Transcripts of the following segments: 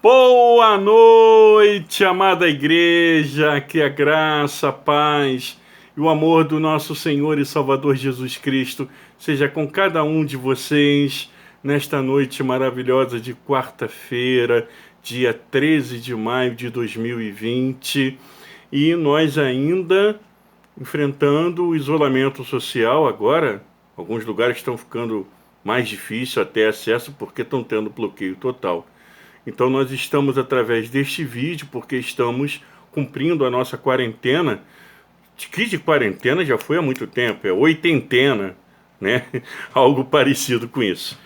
Boa noite, amada igreja, que a graça, a paz e o amor do nosso Senhor e Salvador Jesus Cristo seja com cada um de vocês nesta noite maravilhosa de quarta-feira, dia 13 de maio de 2020. E nós ainda enfrentando o isolamento social agora. Alguns lugares estão ficando mais difícil até acesso porque estão tendo bloqueio total. Então nós estamos através deste vídeo porque estamos cumprindo a nossa quarentena, que de quarentena já foi há muito tempo, é oitentena, né? Algo parecido com isso.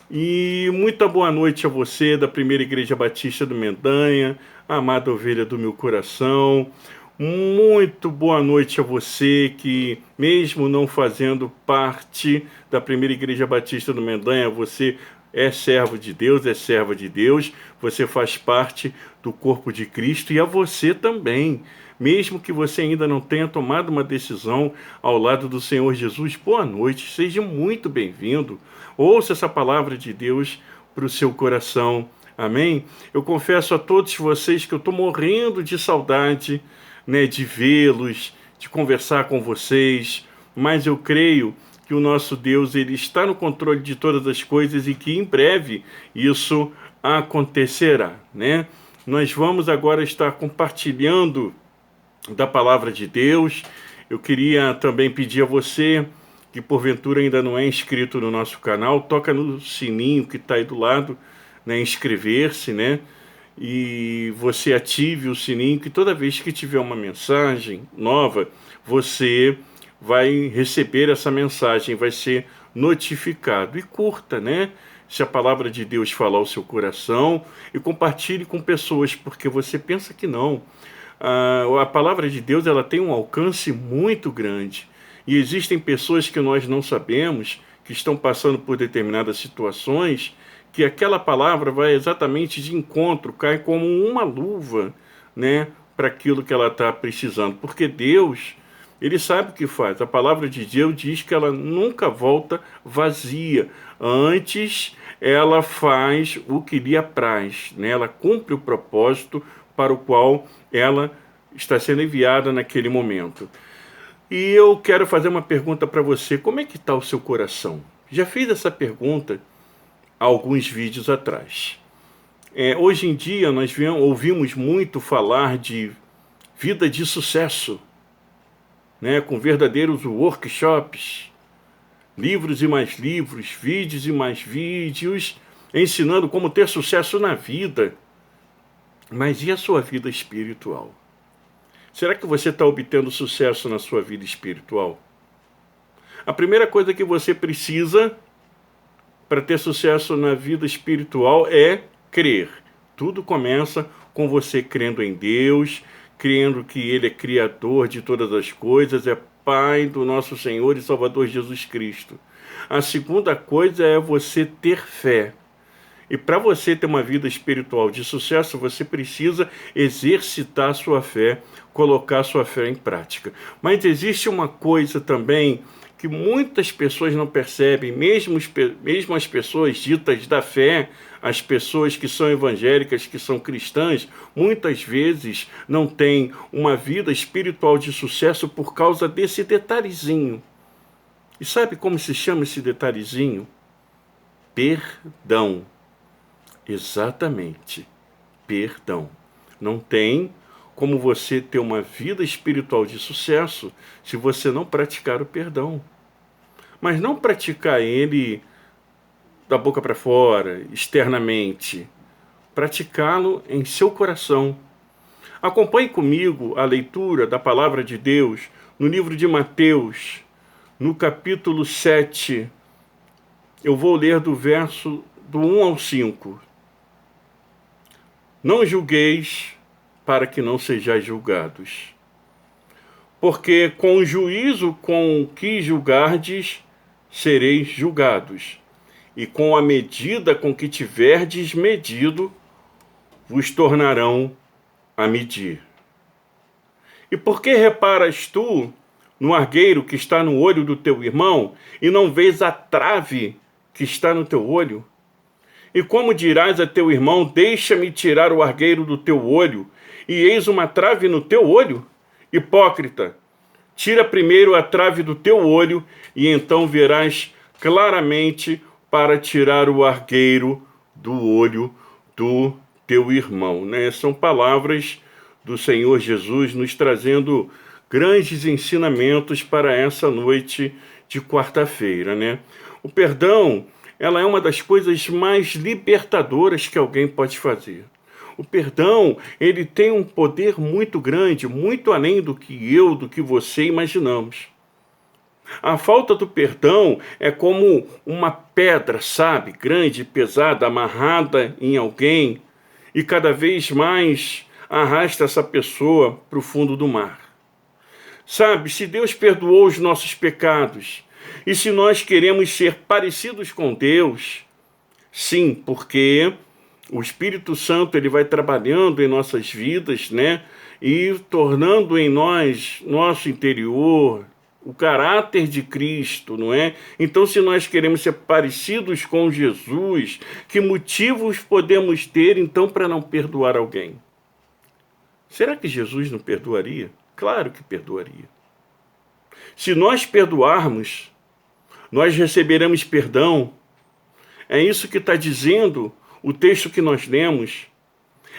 E muita boa noite a você da Primeira Igreja Batista do Mendanha, amada ovelha do meu coração. Muito boa noite a você que, mesmo não fazendo parte da Primeira Igreja Batista do Mendanha, você é servo de Deus, é serva de Deus, você faz parte do corpo de Cristo, e a você também, mesmo que você ainda não tenha tomado uma decisão ao lado do Senhor Jesus, boa noite, seja muito bem-vindo, ouça essa palavra de Deus para o seu coração, amém? Eu confesso a todos vocês que eu estou morrendo de saudade, né, de vê-los, de conversar com vocês, mas eu creio que o nosso Deus ele está no controle de todas as coisas e que em breve isso acontecerá, né? Nós vamos agora estar compartilhando da palavra de Deus. Eu queria também pedir a você que porventura ainda não é inscrito no nosso canal, toca no sininho que está aí do lado, né, inscrever-se, né? E você ative o sininho que toda vez que tiver uma mensagem nova, você vai receber essa mensagem, vai ser notificado. E curta, né? Se a palavra de Deus falar ao seu coração, e compartilhe com pessoas, porque você pensa que não. A palavra de Deus ela tem um alcance muito grande. E existem pessoas que nós não sabemos, que estão passando por determinadas situações, que aquela palavra vai exatamente de encontro, cai como uma luva, né, para aquilo que ela está precisando. Porque Deus, ele sabe o que faz. A palavra de Deus diz que ela nunca volta vazia. Antes, ela faz o que lhe apraz, né? Ela cumpre o propósito para o qual ela está sendo enviada naquele momento. E eu quero fazer uma pergunta para você. Como é que está o seu coração? Já fiz essa pergunta há alguns vídeos atrás. Hoje em dia, nós ouvimos muito falar de vida de sucesso, né, com verdadeiros workshops, livros e mais livros, vídeos e mais vídeos, ensinando como ter sucesso na vida. Mas e a sua vida espiritual? Será que você está obtendo sucesso na sua vida espiritual? A primeira coisa que você precisa para ter sucesso na vida espiritual é crer. Tudo começa com você crendo em Deus, crendo que Ele é Criador de todas as coisas, é Pai do nosso Senhor e Salvador Jesus Cristo. A segunda coisa é você ter fé. E para você ter uma vida espiritual de sucesso, você precisa exercitar a sua fé, colocar a sua fé em prática. Mas existe uma coisa também que muitas pessoas não percebem, mesmo as pessoas ditas da fé, as pessoas que são evangélicas, que são cristãs, muitas vezes não têm uma vida espiritual de sucesso por causa desse detalhezinho. E sabe como se chama esse detalhezinho? Perdão. Exatamente, perdão. Não tem como você ter uma vida espiritual de sucesso se você não praticar o perdão. Mas não praticar ele da boca para fora, externamente. Praticá-lo em seu coração. Acompanhe comigo a leitura da palavra de Deus no livro de Mateus, no capítulo 7. Eu vou ler do verso do 1 ao 5. Não julgueis para que não sejais julgados. Porque com o juízo com que julgardes, sereis julgados. E com a medida com que tiverdes medido, vos tornarão a medir. E por que reparas tu no argueiro que está no olho do teu irmão, e não vês a trave que está no teu olho? E como dirás a teu irmão, deixa-me tirar o argueiro do teu olho, e eis uma trave no teu olho? Hipócrita, tira primeiro a trave do teu olho, e então verás claramente para tirar o argueiro do olho do teu irmão. Né? São palavras do Senhor Jesus nos trazendo grandes ensinamentos para essa noite de quarta-feira. Né? O perdão, ela é uma das coisas mais libertadoras que alguém pode fazer. O perdão, ele tem um poder muito grande, muito além do que você imaginamos. A falta do perdão é como uma pedra, sabe, grande, pesada, amarrada em alguém e cada vez mais arrasta essa pessoa para o fundo do mar. Sabe, se Deus perdoou os nossos pecados e se nós queremos ser parecidos com Deus, sim, porque o Espírito Santo ele vai trabalhando em nossas vidas, né, e tornando em nós, nosso interior, o caráter de Cristo, não é? Então, se nós queremos ser parecidos com Jesus, que motivos podemos ter, então, para não perdoar alguém? Será que Jesus não perdoaria? Claro que perdoaria. Se nós perdoarmos, nós receberemos perdão. É isso que está dizendo o texto que nós lemos.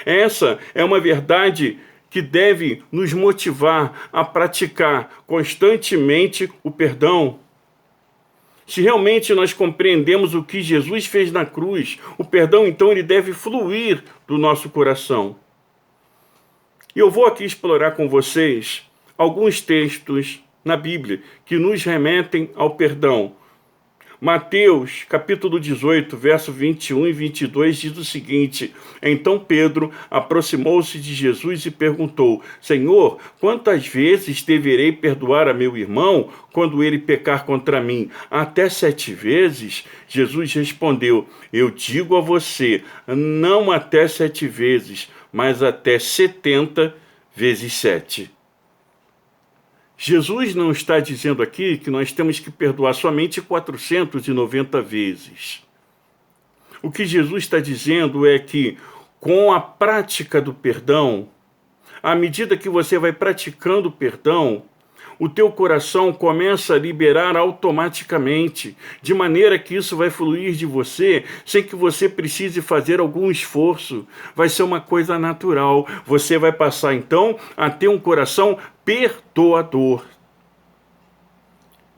Essa é uma verdade que deve nos motivar a praticar constantemente o perdão. Se realmente nós compreendemos o que Jesus fez na cruz, o perdão, então, ele deve fluir do nosso coração. E eu vou aqui explorar com vocês alguns textos na Bíblia que nos remetem ao perdão. Mateus, capítulo 18, verso 21 e 22, diz o seguinte: Então Pedro aproximou-se de Jesus e perguntou: Senhor, quantas vezes deverei perdoar a meu irmão quando ele pecar contra mim? Até 7 vezes? Jesus respondeu: Eu digo a você, não até 7 vezes, mas até 70 vezes 7. Jesus não está dizendo aqui que nós temos que perdoar somente 490 vezes. O que Jesus está dizendo é que, com a prática do perdão, à medida que você vai praticando o perdão, o teu coração começa a liberar automaticamente, de maneira que isso vai fluir de você sem que você precise fazer algum esforço. Vai ser uma coisa natural. Você vai passar, então, a ter um coração perdoador.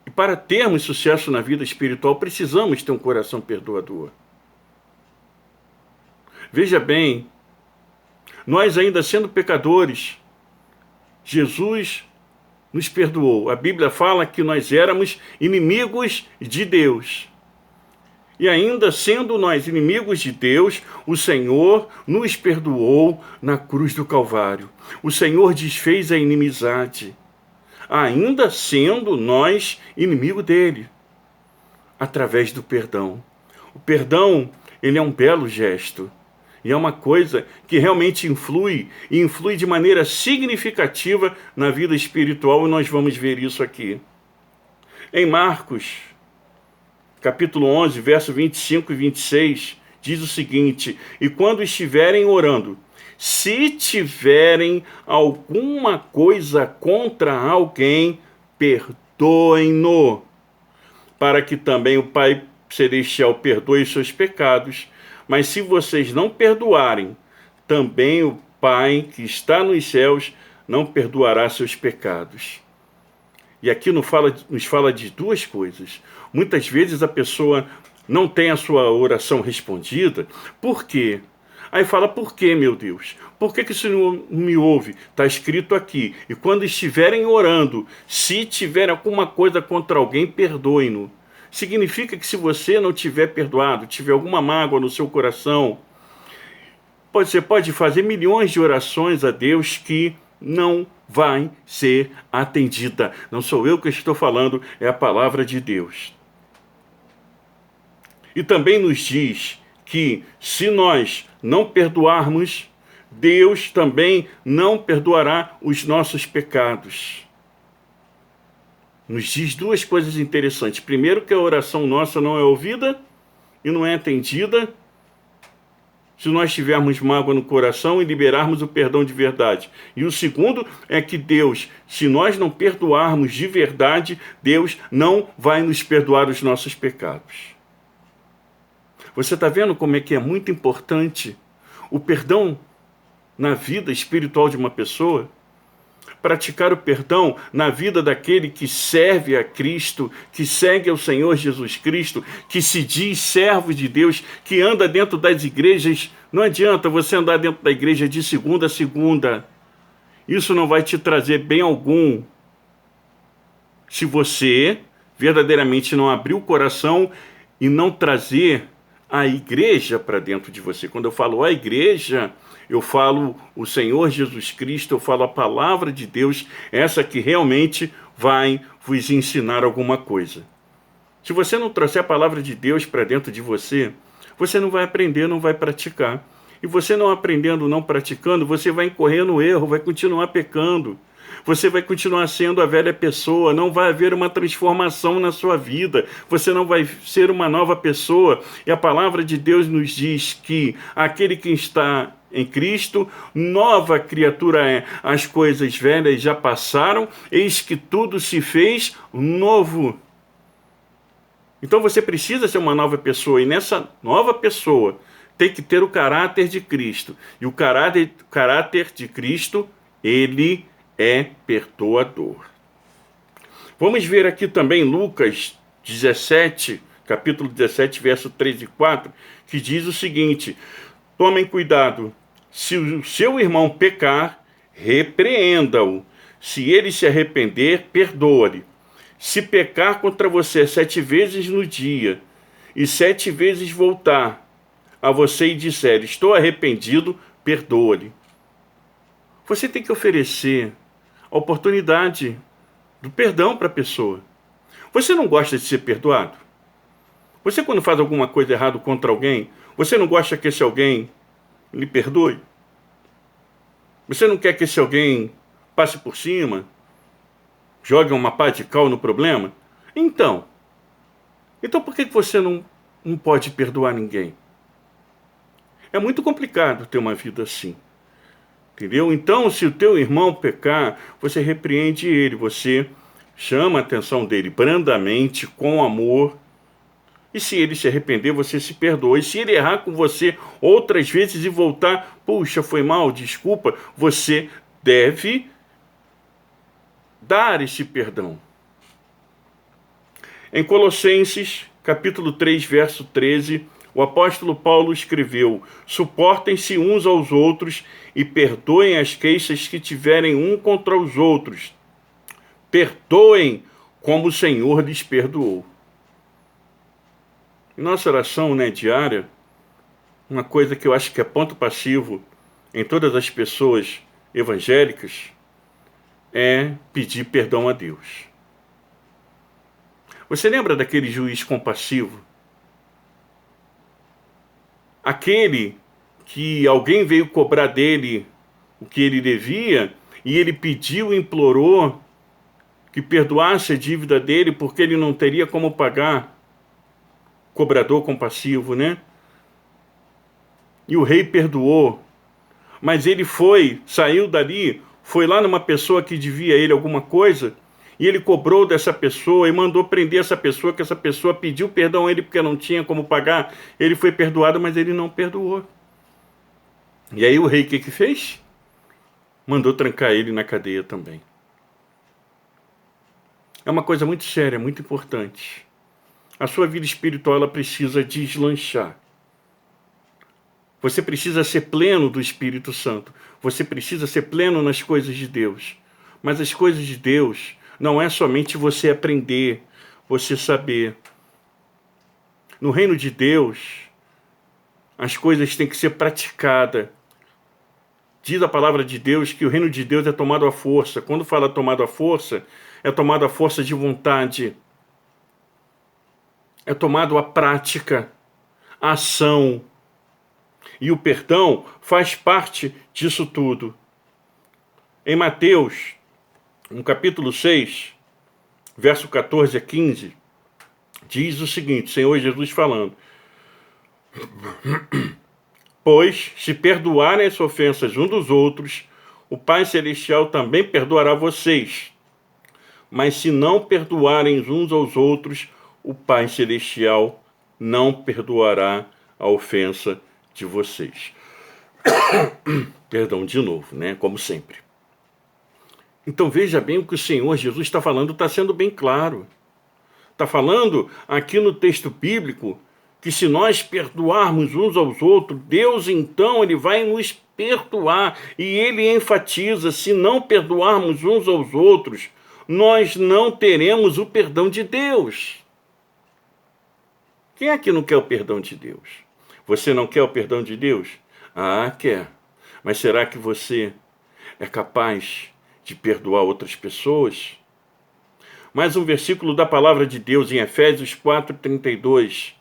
E para termos sucesso na vida espiritual, precisamos ter um coração perdoador. Veja bem, nós ainda sendo pecadores, Jesus nos perdoou. A Bíblia fala que nós éramos inimigos de Deus. E ainda sendo nós inimigos de Deus, o Senhor nos perdoou na cruz do Calvário. O Senhor desfez a inimizade, ainda sendo nós inimigo dele, através do perdão. O perdão, ele é um belo gesto. E é uma coisa que realmente influi, e influi de maneira significativa na vida espiritual, e nós vamos ver isso aqui. Em Marcos, capítulo 11, verso 25 e 26, diz o seguinte: E quando estiverem orando, se tiverem alguma coisa contra alguém, perdoem-no, para que também o Pai Celestial perdoe seus pecados. Mas se vocês não perdoarem, também o Pai que está nos céus não perdoará seus pecados. E aqui nos fala de duas coisas. Muitas vezes a pessoa não tem a sua oração respondida. Por quê? Aí fala, por quê, meu Deus? Por que o Senhor não me ouve? Está escrito aqui. E quando estiverem orando, se tiver alguma coisa contra alguém, perdoem-no. Significa que se você não tiver perdoado, tiver alguma mágoa no seu coração, você pode fazer milhões de orações a Deus que não vai ser atendida. Não sou eu que estou falando, é a palavra de Deus. E também nos diz que se nós não perdoarmos, Deus também não perdoará os nossos pecados. Nos diz duas coisas interessantes. Primeiro, que a oração nossa não é ouvida e não é atendida. se nós tivermos mágoa no coração e liberarmos o perdão de verdade. E o segundo é que Deus, se nós não perdoarmos de verdade, Deus não vai nos perdoar os nossos pecados. Você está vendo como é que é muito importante o perdão na vida espiritual de uma pessoa? Praticar o perdão na vida daquele que serve a Cristo, que segue ao Senhor Jesus Cristo, que se diz servo de Deus, que anda dentro das igrejas. Não adianta você andar dentro da igreja de segunda a segunda. Isso não vai te trazer bem algum. Se você verdadeiramente não abrir o coração e não trazer a igreja para dentro de você. Quando eu falo a igreja, eu falo o Senhor Jesus Cristo, eu falo a palavra de Deus, essa que realmente vai vos ensinar alguma coisa. Se você não trouxer a palavra de Deus para dentro de você, você não vai aprender, não vai praticar. E você não aprendendo, não praticando, você vai incorrer no erro, vai continuar pecando. Você vai continuar sendo a velha pessoa, não vai haver uma transformação na sua vida, você não vai ser uma nova pessoa. E a palavra de Deus nos diz que aquele que está em Cristo, nova criatura é. As coisas velhas já passaram, eis que tudo se fez novo. Então você precisa ser uma nova pessoa, e nessa nova pessoa tem que ter o caráter de Cristo. E o caráter de Cristo, ele é perdoador. Vamos ver aqui também Lucas 17, capítulo 17, verso 3 e 4, que diz o seguinte: tomem cuidado, se o seu irmão pecar, repreenda-o. Se ele se arrepender, perdoa-lhe. Se pecar contra você 7 vezes no dia, e 7 vezes voltar a você e disser, estou arrependido, perdoa-lhe. Você tem que oferecer a oportunidade do perdão para a pessoa. Você não gosta de ser perdoado? Você, quando faz alguma coisa errada contra alguém, você não gosta que esse alguém lhe perdoe? Você não quer que esse alguém passe por cima, jogue uma pá de cal no problema? Então por que você não pode perdoar ninguém? É muito complicado ter uma vida assim. Entendeu? Então, se o teu irmão pecar, você repreende ele, você chama a atenção dele brandamente, com amor. E se ele se arrepender, você se perdoa. E se ele errar com você outras vezes e voltar, puxa, foi mal, desculpa, você deve dar esse perdão. Em Colossenses, capítulo 3, verso 13, o apóstolo Paulo escreveu: suportem-se uns aos outros e perdoem as queixas que tiverem um contra os outros. Perdoem como o Senhor lhes perdoou. Em nossa oração, diária, uma coisa que eu acho que é ponto passivo em todas as pessoas evangélicas é pedir perdão a Deus. Você lembra daquele juiz compassivo? Aquele que alguém veio cobrar dele o que ele devia e ele pediu, implorou que perdoasse a dívida dele porque ele não teria como pagar. Cobrador compassivo, né? E o rei perdoou, mas ele saiu dali, foi lá numa pessoa que devia a ele alguma coisa, e ele cobrou dessa pessoa e mandou prender essa pessoa, que essa pessoa pediu perdão a ele porque não tinha como pagar. Ele foi perdoado, mas ele não perdoou. E aí o rei o que fez? Mandou trancar ele na cadeia também. É uma coisa muito séria, muito importante. A sua vida espiritual ela precisa deslanchar. Você precisa ser pleno do Espírito Santo. Você precisa ser pleno nas coisas de Deus. Mas as coisas de Deus não é somente você aprender, você saber. No reino de Deus, as coisas têm que ser praticadas. Diz a palavra de Deus que o reino de Deus é tomado à força. Quando fala tomado à força, é tomado à força de vontade. É tomado à prática, à ação. E o perdão faz parte disso tudo. Em Mateus, no capítulo 6, verso 14 a 15, diz o seguinte, Senhor Jesus falando: Pois, se perdoarem as ofensas uns dos outros, o Pai Celestial também perdoará vocês. Mas se não perdoarem uns aos outros, o Pai Celestial não perdoará a ofensa de vocês. Perdão de novo, né? Como sempre. Então veja bem o que o Senhor Jesus está falando, está sendo bem claro. Está falando aqui no texto bíblico que se nós perdoarmos uns aos outros, Deus então ele vai nos perdoar. E ele enfatiza, se não perdoarmos uns aos outros, nós não teremos o perdão de Deus. Quem é que não quer o perdão de Deus? Você não quer o perdão de Deus? Ah, quer. Mas será que você é capaz de perdoar outras pessoas? Mais um versículo da palavra de Deus em Efésios 4:32.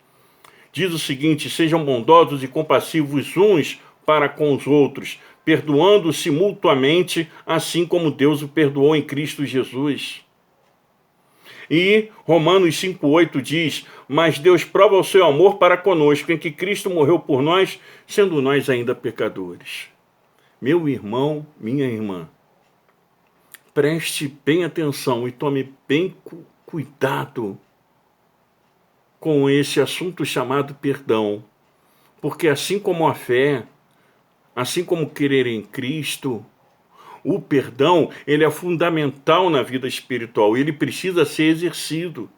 Diz o seguinte: sejam bondosos e compassivos uns para com os outros, perdoando-se mutuamente, assim como Deus o perdoou em Cristo Jesus. E Romanos 5:8 diz: mas Deus prova o seu amor para conosco, em que Cristo morreu por nós, sendo nós ainda pecadores. Meu irmão, minha irmã, preste bem atenção e tome bem cuidado com esse assunto chamado perdão. Porque assim como a fé, assim como crer em Cristo, o perdão, ele é fundamental na vida espiritual, ele precisa ser exercido.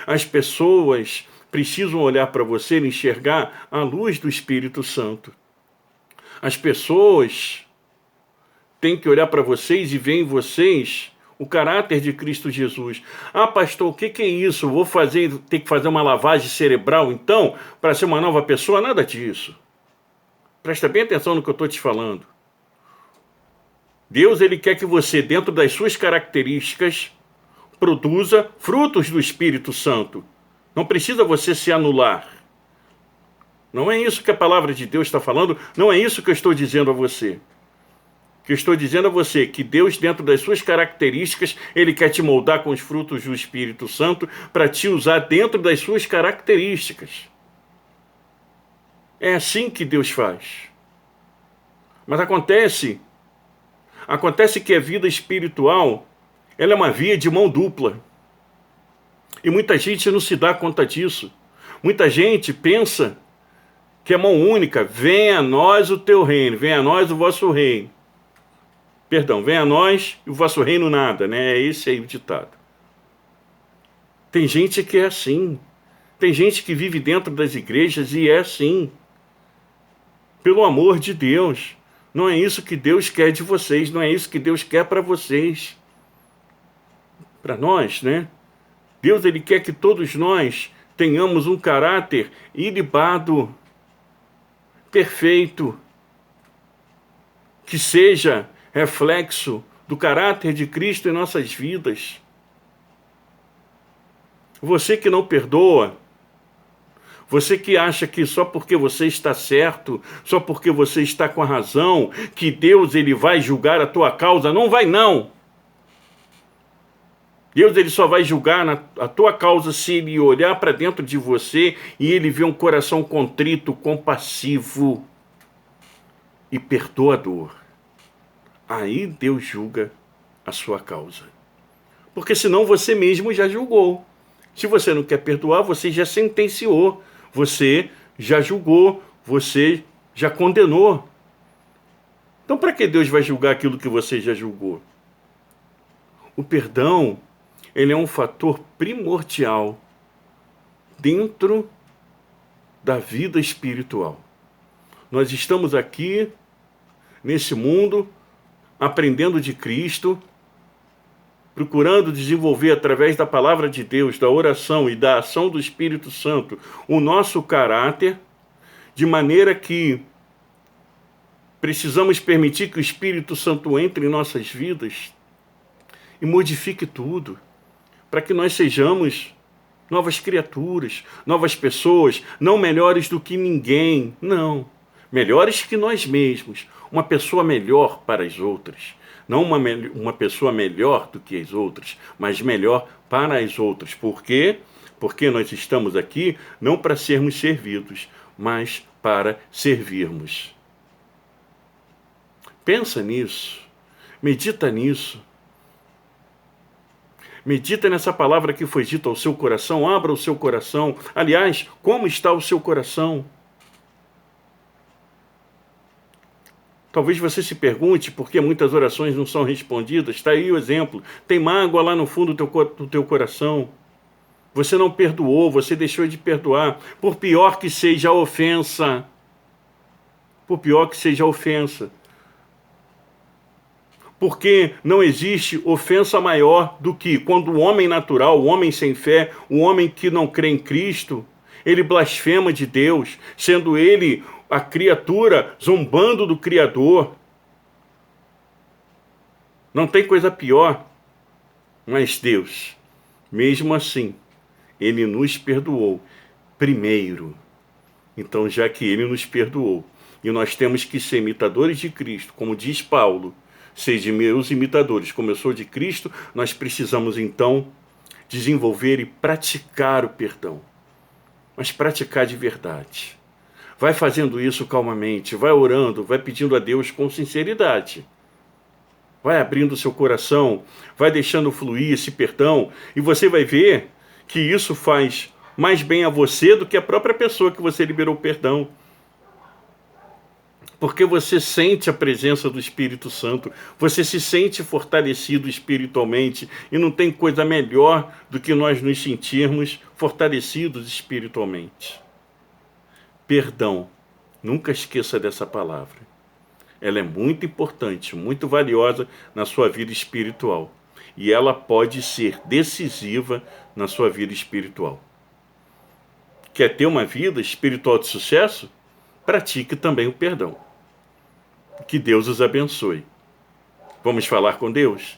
As pessoas precisam olhar para você e enxergar a luz do Espírito Santo. As pessoas têm que olhar para vocês e ver em vocês o caráter de Cristo Jesus. Ah, pastor, o que é isso? Ter que fazer uma lavagem cerebral, então, para ser uma nova pessoa? Nada disso. Presta bem atenção no que eu estou te falando. Deus, ele quer que você, dentro das suas características, produza frutos do Espírito Santo. Não precisa você se anular. Não é isso que a palavra de Deus está falando, não é isso que eu estou dizendo a você. O que eu estou dizendo a você, que Deus, dentro das suas características, ele quer te moldar com os frutos do Espírito Santo para te usar dentro das suas características. É assim que Deus faz. Mas acontece que a vida espiritual, ela é uma via de mão dupla. E muita gente não se dá conta disso. Muita gente pensa que é mão única. Venha a nós o teu reino, venha a nós o vosso reino. Perdão, venha a nós e o vosso reino nada, né? É esse aí o ditado. Tem gente que é assim. Tem gente que vive dentro das igrejas e é assim. Pelo amor de Deus. Não é isso que Deus quer de vocês, não é isso que Deus quer para vocês. Para nós, né? Deus, ele quer que todos nós tenhamos um caráter ilibado, perfeito, que seja reflexo do caráter de Cristo em nossas vidas. Você que não perdoa, você que acha que só porque você está certo, só porque você está com a razão, que Deus ele vai julgar a tua causa, não vai não. Deus ele só vai julgar a tua causa se ele olhar para dentro de você e ele ver um coração contrito, compassivo e perdoador. Aí Deus julga a sua causa. Porque senão você mesmo já julgou. Se você não quer perdoar, você já sentenciou. Você já julgou. Você já condenou. Então para que Deus vai julgar aquilo que você já julgou? O perdão, ele é um fator primordial dentro da vida espiritual. Nós estamos aqui, nesse mundo, aprendendo de Cristo, procurando desenvolver através da palavra de Deus, da oração e da ação do Espírito Santo, o nosso caráter, de maneira que precisamos permitir que o Espírito Santo entre em nossas vidas e modifique tudo, para que nós sejamos novas criaturas, novas pessoas, não melhores do que ninguém, não, melhores que nós mesmos, uma pessoa melhor para as outras, não uma pessoa melhor do que as outras, mas melhor para as outras. Por quê? Porque nós estamos aqui não para sermos servidos, mas para servirmos. Pensa nisso, medita nisso. Medita nessa palavra que foi dita ao seu coração, abra o seu coração. Aliás, como está o seu coração? Talvez você se pergunte por que muitas orações não são respondidas. Está aí o exemplo. Tem mágoa lá no fundo do teu coração. Você não perdoou, você deixou de perdoar. Por pior que seja a ofensa. Por pior que seja a ofensa. Porque não existe ofensa maior do que quando o homem natural, o homem sem fé, o homem que não crê em Cristo, ele blasfema de Deus, sendo ele a criatura zombando do Criador. Não tem coisa pior. Mas Deus, mesmo assim, ele nos perdoou primeiro. Então, já que ele nos perdoou, e nós temos que ser imitadores de Cristo, como diz Paulo, sejam meus imitadores, como eu sou de Cristo, nós precisamos então desenvolver e praticar o perdão. Mas praticar de verdade. Vai fazendo isso calmamente, vai orando, vai pedindo a Deus com sinceridade. Vai abrindo o seu coração, vai deixando fluir esse perdão, e você vai ver que isso faz mais bem a você do que a própria pessoa que você liberou o perdão. Porque você sente a presença do Espírito Santo, você se sente fortalecido espiritualmente, e não tem coisa melhor do que nós nos sentirmos fortalecidos espiritualmente. Perdão, nunca esqueça dessa palavra. Ela é muito importante, muito valiosa na sua vida espiritual, e ela pode ser decisiva na sua vida espiritual. Quer ter uma vida espiritual de sucesso? Pratique também o perdão. Que Deus os abençoe. Vamos falar com Deus?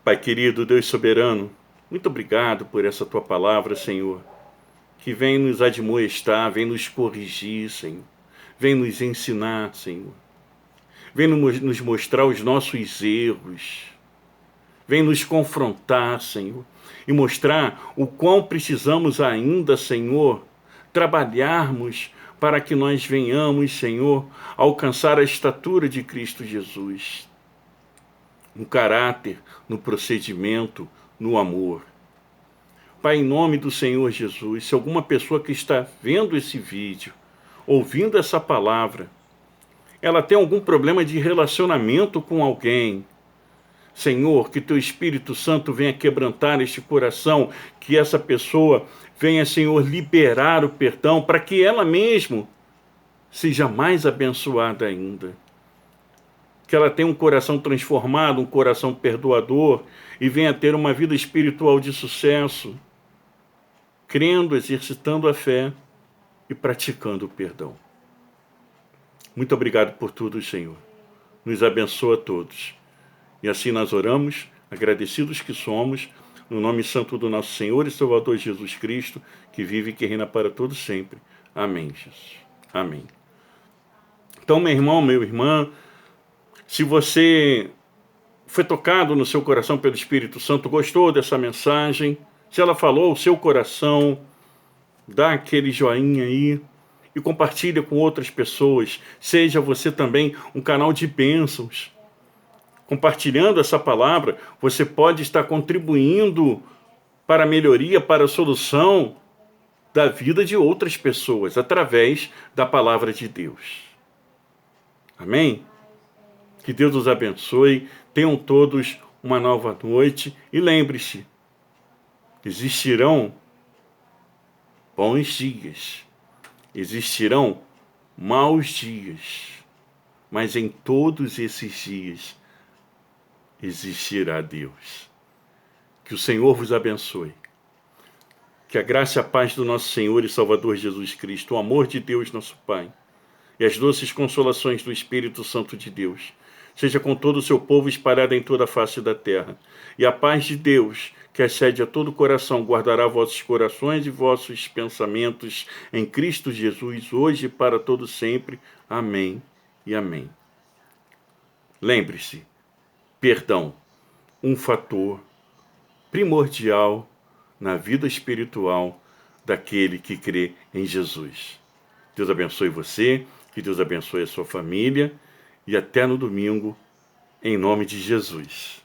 Pai querido, Deus soberano, muito obrigado por essa tua palavra, Senhor, que vem nos admoestar, vem nos corrigir, Senhor, vem nos ensinar, Senhor, vem nos mostrar os nossos erros, vem nos confrontar, Senhor, e mostrar o quão precisamos ainda, Senhor, trabalharmos para que nós venhamos, Senhor, alcançar a estatura de Cristo Jesus. No caráter, no procedimento, no amor. Pai, em nome do Senhor Jesus, se alguma pessoa que está vendo esse vídeo, ouvindo essa palavra, ela tem algum problema de relacionamento com alguém, Senhor, que teu Espírito Santo venha quebrantar este coração, que essa pessoa venha, Senhor, liberar o perdão para que ela mesma seja mais abençoada ainda. Que ela tenha um coração transformado, um coração perdoador e venha ter uma vida espiritual de sucesso, crendo, exercitando a fé e praticando o perdão. Muito obrigado por tudo, Senhor. Nos abençoa a todos. E assim nós oramos, agradecidos que somos, no nome santo do nosso Senhor e Salvador Jesus Cristo, que vive e que reina para todos sempre. Amém, Jesus. Amém. Então, meu irmão, minha irmã, se você foi tocado no seu coração pelo Espírito Santo, gostou dessa mensagem, se ela falou o seu coração, dá aquele joinha aí e compartilha com outras pessoas. Seja você também um canal de bênçãos. Compartilhando essa palavra, você pode estar contribuindo para a melhoria, para a solução da vida de outras pessoas, através da palavra de Deus. Amém? Que Deus os abençoe, tenham todos uma nova noite, e lembre-se, existirão bons dias, existirão maus dias, mas em todos esses dias existirá Deus. Que o Senhor vos abençoe. Que a graça e a paz do nosso Senhor e Salvador Jesus Cristo, o amor de Deus nosso Pai, e as doces consolações do Espírito Santo de Deus, seja com todo o seu povo espalhado em toda a face da terra. E a paz de Deus, que excede a todo o coração, guardará vossos corações e vossos pensamentos em Cristo Jesus, hoje e para todo sempre. Amém e amém. Lembre-se, perdão, um fator primordial na vida espiritual daquele que crê em Jesus. Deus abençoe você, que Deus abençoe a sua família, e até no domingo, em nome de Jesus.